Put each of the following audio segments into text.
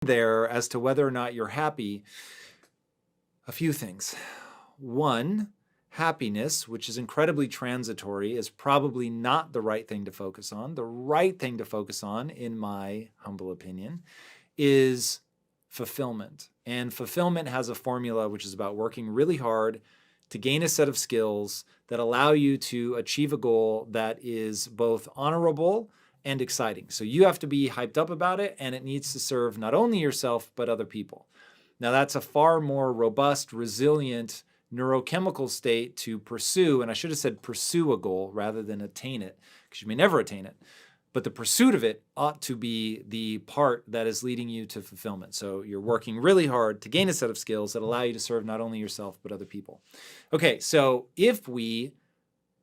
there as to whether or not you're happy, a few things. One, happiness, which is incredibly transitory, is probably not the right thing to focus on. The right thing to focus on, in my humble opinion, is fulfillment. And fulfillment has a formula which is about working really hard to gain a set of skills that allow you to achieve a goal that is both honorable and exciting. So you have to be hyped up about it, and it needs to serve not only yourself, but other people. Now, that's a far more robust, resilient neurochemical state to pursue, and I should have said pursue a goal rather than attain it, because you may never attain it. But the pursuit of it ought to be the part that is leading you to fulfillment. So you're working really hard to gain a set of skills that allow you to serve not only yourself, but other people. Okay, so if we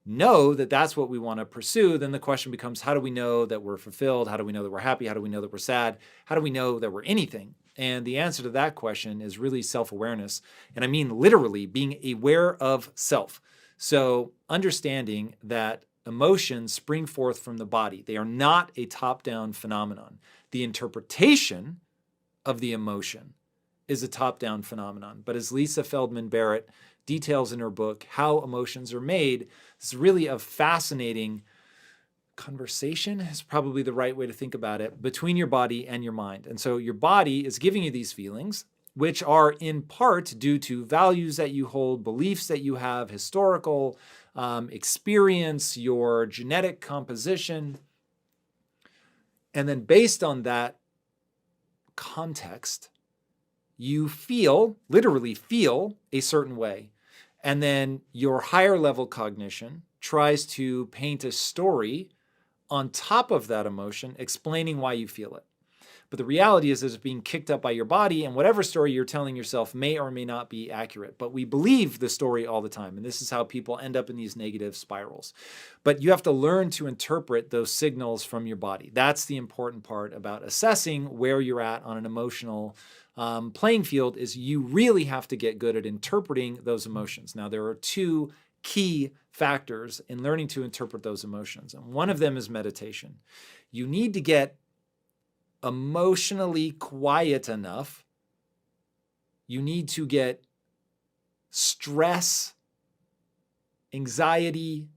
know that that's what we want to pursue, then the question becomes, how do we know that we're fulfilled? How do we know that we're happy? How do we know that we're sad? How do we know that we're anything? And the answer to that question is really self-awareness. And I mean literally being aware of self. So understanding that emotions spring forth from the body. They are not a top-down phenomenon. The interpretation of the emotion is a top-down phenomenon. But as Lisa Feldman Barrett details in her book, How Emotions Are Made, it's really a fascinating conversation is probably the right way to think about it, between your body and your mind. And so your body is giving you these feelings, which are in part due to values that you hold, beliefs that you have, historical experience, your genetic composition. And then based on that context, you feel, literally feel, a certain way. And then your higher level cognition tries to paint a story on top of that emotion, explaining why you feel it. But the reality is it's being kicked up by your body, and whatever story you're telling yourself may or may not be accurate. But we believe the story all the time, and this is how people end up in these negative spirals. But you have to learn to interpret those signals from your body. That's the important part about assessing where you're at on an emotional playing field, is you really have to get good at interpreting those emotions. Now, there are two key factors in learning to interpret those emotions, and one of them is meditation. You need to get emotionally quiet enough. You need to get stress, anxiety,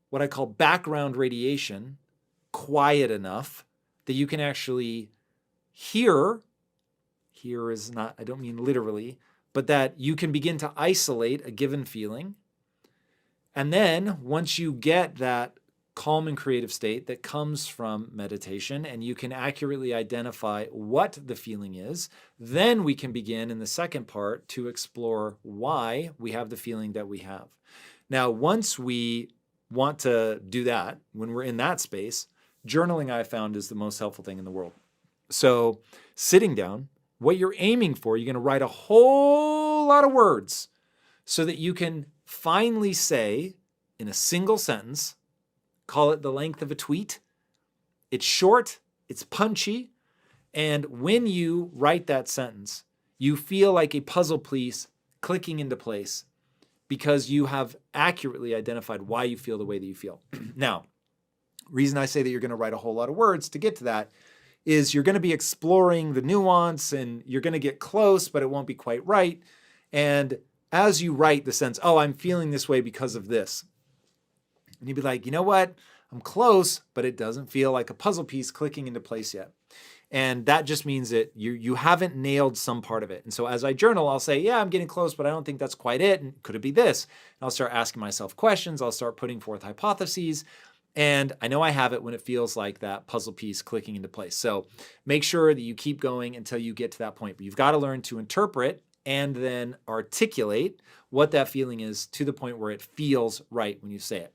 what I call background radiation, quiet enough that you can actually hear is not, I don't mean literally, but that you can begin to isolate a given feeling. And then once you get that calm and creative state that comes from meditation, and you can accurately identify what the feeling is, then we can begin in the second part to explore why we have the feeling that we have. Now, once we want to do that, when we're in that space, journaling, I found, is the most helpful thing in the world. So sitting down, what you're aiming for, you're going to write a whole lot of words so that you can finally say in a single sentence, call it the length of a tweet. It's short, it's punchy, and when you write that sentence, you feel like a puzzle piece clicking into place because you have accurately identified why you feel the way that you feel. Now, reason I say that you're going to write a whole lot of words to get to that is you're going to be exploring the nuance, and you're going to get close, but it won't be quite right. And as you write the sentence, oh, I'm feeling this way because of this. And you'd be like, you know what? I'm close, but it doesn't feel like a puzzle piece clicking into place yet. And that just means that you haven't nailed some part of it. And so as I journal, I'll say, yeah, I'm getting close, but I don't think that's quite it. And could it be this? And I'll start asking myself questions. I'll start putting forth hypotheses. And I know I have it when it feels like that puzzle piece clicking into place. So make sure that you keep going until you get to that point. But you've got to learn to interpret and then articulate what that feeling is to the point where it feels right when you say it.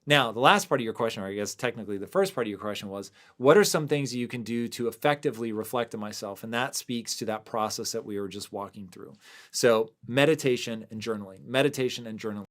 Now, the last part of your question, or I guess technically the first part of your question, was, what are some things you can do to effectively reflect on myself? And that speaks to that process that we were just walking through. So meditation and journaling, meditation and journaling.